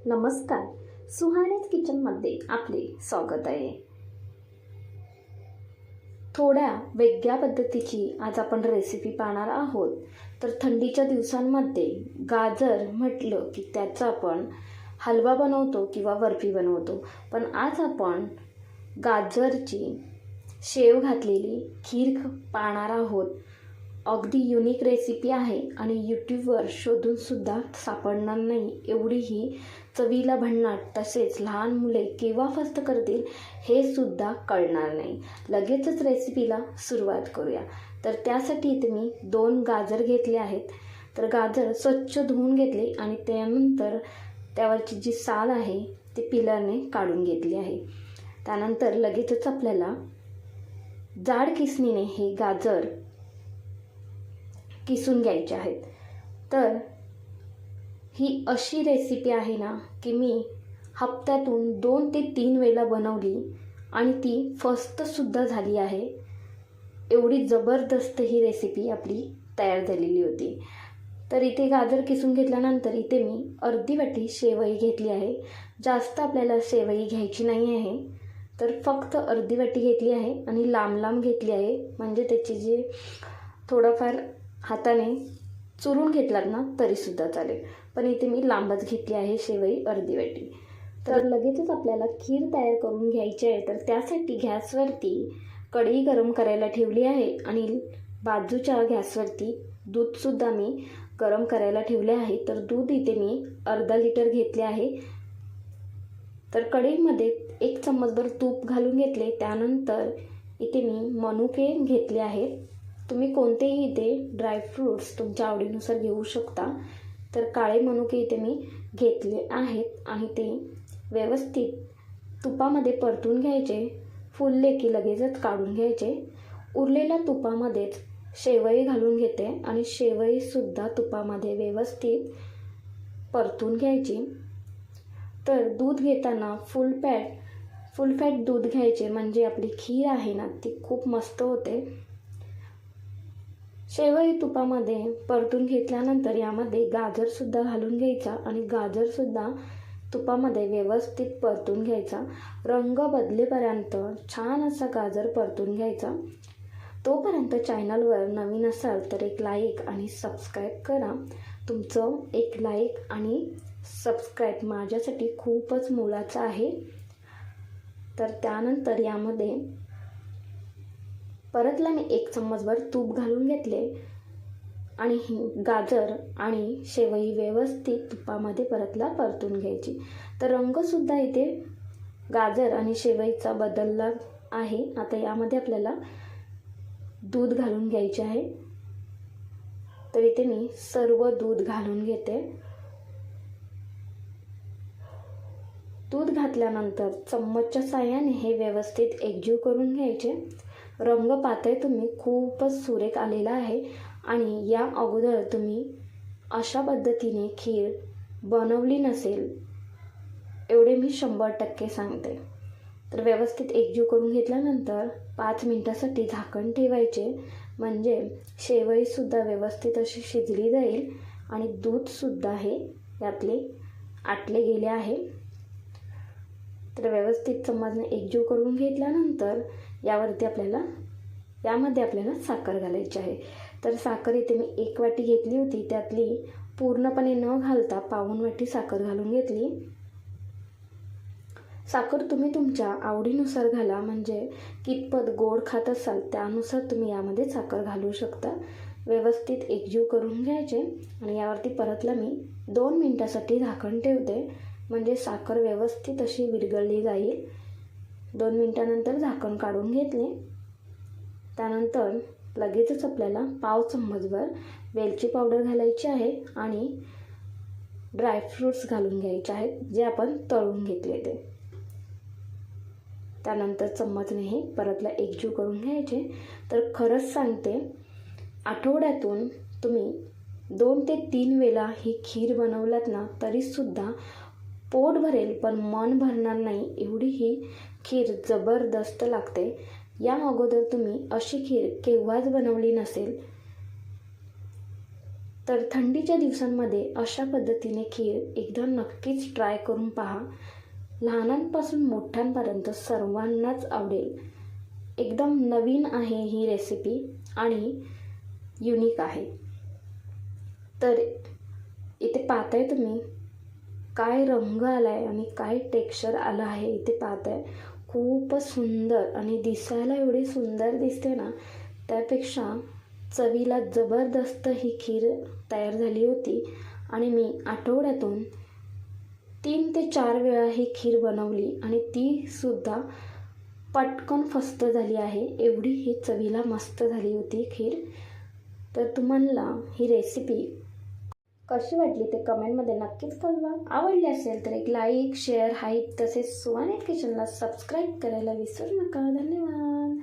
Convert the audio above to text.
नमस्कार. सुहानीज किचनमध्ये आपले स्वागत आहे. थोड्या वेगळ्या पद्धतीची आज आपण रेसिपी पाहणार आहोत. तर थंडीच्या दिवसांमध्ये गाजर म्हटलं की त्याचा आपण हलवा बनवतो किंवा बर्फी बनवतो, पण आज आपण गाजरची शेव घातलेली खीर पाहणार आहोत. अगदी युनिक रेसिपी आहे आणि यूट्यूबवर शोधूनसुद्धा सापडणार नाही एवढी ही चवीला भन्नाट, तसेच लहान मुले केव्हा फस्त करतील हे सुद्धा कळणार नाही. लगेचच रेसिपीला सुरुवात करूया. तर त्यासाठी इथे मी 2 गाजर घेतले आहेत. तर गाजर स्वच्छ धुवून घेतले आणि त्यानंतर त्यावरची जी साल आहे ती पिलरने काढून घेतली आहे. त्यानंतर लगेचच आपल्याला जाड किसणीने हे गाजर किसून घ्यायचे आहेत. तर ही अशी रेसिपी आहे ना की मी हप्त्यातून 2 ते 3 वेळा बनवली आणि ती फस्तसुद्धा झाली आहे. एवढी जबरदस्त ही रेसिपी आपली तयार झालेली होती. तर इथे गाजर किसून घेतल्यानंतर इथे मी अर्धी वाटी शेवई घेतली आहे. जास्त आपल्याला शेवई घ्यायची नाही आहे, तर फक्त अर्धी वाटी घेतली आहे आणि लांब लांब घेतली आहे, म्हणजे त्याचे जे थोडंफार हाताने चुरून घेतलात ना तरीसुद्धा चालेल, पण इथे मी लांबच घेतली आहे शेवई अर्धी वाटी. तर लगेचच आपल्याला खीर तयार करून घ्यायची आहे. तर त्यासाठी गॅसवरती कढई गरम करायला ठेवली आहे आणि बाजूच्या गॅसवरती दूधसुद्धा मी गरम करायला ठेवले आहे. तर दूध इथे मी अर्धा लिटर घेतले आहे. तर कढईमध्ये 1 चम्मचभर तूप घालून घेतले. त्यानंतर इथे मी मनुके घेतले आहेत. तुम्ही कोणतेही इथे ड्रायफ्रूट्स तुमच्या आवडीनुसार घेऊ शकता. तर काळे मनुके इथे मी घेतले आहेत आणि ते व्यवस्थित तुपामध्ये परतून घ्यायचे. फुलले की लगेचच काढून घ्यायचे. उरलेल्या तुपामध्येच शेवई घालून घेते आणि शेवईसुद्धा तुपामध्ये व्यवस्थित परतून घ्यायची. तर दूध घेताना फुल फॅट दूध घ्यायचे, म्हणजे आपली खीर आहे ना ती खूप मस्त होते. शेवई तुपामध्ये परतून घेतल्यानंतर यामध्ये गाजरसुद्धा घालून घ्यायचा आणि गाजरसुद्धा तुपामध्ये व्यवस्थित परतून घ्यायचा. रंग बदलेपर्यंत छान असा गाजर परतून घ्यायचा. तोपर्यंत चॅनलवर नवीन असाल तर एक लाईक आणि सबस्क्राईब करा. तुमचं एक लाईक आणि सबस्क्राईब माझ्यासाठी खूपच मोलाचं आहे. तर त्यानंतर यामध्ये परतला मी 1 चम्मचभर तूप घालून घेतले आणि गाजर आणि शेवई व्यवस्थित तुपामध्ये परतून घ्यायची. तर रंगसुद्धा इथे गाजर आणि शेवईचा बदलला आहे. आता यामध्ये आपल्याला दूध घालून घ्यायचे आहे. तर इथे मी सर्व दूध घालून घेते. दूध घातल्यानंतर चम्मचच्या साहाय्याने हे व्यवस्थित एकजीव करून घ्यायचे. रंग पाहताय तुम्ही खूपच सुरेख आलेला आहे आणि या अगोदर तुम्ही अशा पद्धतीने खीर बनवली नसेल एवढे मी 100% सांगते. तर व्यवस्थित एकजीव करून घेतल्यानंतर 5 मिनिटासाठी झाकण ठेवायचे, म्हणजे शेवईसुद्धा व्यवस्थित अशी शिजली जाईल आणि दूधसुद्धा हे यातले आटले गेले आहे. तर व्यवस्थित चम्मचने एकजीव करून घेतल्यानंतर यामध्ये आपल्याला साखर घालायची आहे. तर साखर इथे मी 1 वाटी घेतली होती, त्यातली पूर्णपणे न घालता पाऊण वाटी साखर घालून घेतली. साखर तुम्ही तुमच्या आवडीनुसार घाला, म्हणजे कितपत गोड खात असाल त्यानुसार तुम्ही यामध्ये साखर घालू शकता. व्यवस्थित एकजीव करून घ्यायचे आणि यावरती परतला मी 2 मिनिटासाठी झाकण ठेवते, म्हणजे साखर व्यवस्थित अशी विरघळली जाईल. 2 मिनिटानंतर झाकण काढून घेतले. त्यानंतर लगेचच आपल्याला पाव चम्मचभर वेलची पावडर घालायची आहे आणि ड्रायफ्रूट्स घालून घ्यायचे आहेत, जे आपण तळून घेतले ते. त्यानंतर चम्मचने हे परतला एकजीव करून घ्यायचे. तर खरंच सांगते, आठवड्यातून तुम्ही 2 ते 3 वेळा ही खीर बनवलात ना तरीसुद्धा पोट भरेल पण मन भरणार नाही, एवढी ही खीर जबरदस्त लागते. या अगोदर तुम्ही अशी खीर केव्हाच बनवली नसेल तर थंडीच्या दिवसांमध्ये अशा पद्धतीने खीर एकदा नक्कीच ट्राय करून पहा. लहानांपासून मोठ्यांपर्यंत सर्वांनाच आवडेल. एकदम नवीन आहे ही रेसिपी आणि युनिक आहे. तर इथे पाहताय तुम्ही काय रंग आला आहे आणि काय टेक्स्चर आलं आहे. इथे पाहताय खूपच सुंदर आणि दिसायला एवढी सुंदर दिसते ना, त्यापेक्षा चवीला जबरदस्त ही खीर तयार झाली होती. आणि मी आठवड्यातून 3 ते 4 वेळा ही खीर बनवली आणि ती सुद्धा पटकन फस्त झाली आहे. एवढी ही चवीला मस्त झाली होती खीर. तर तुम्हाला ही रेसिपी कशी वाटली ते कमेंटमध्ये नक्कीच कळवा. आवडली असेल तर एक लाईक, शेअर, हाईप तसेच सुहानी किचनला सबस्क्राईब करायला विसरू नका. धन्यवाद.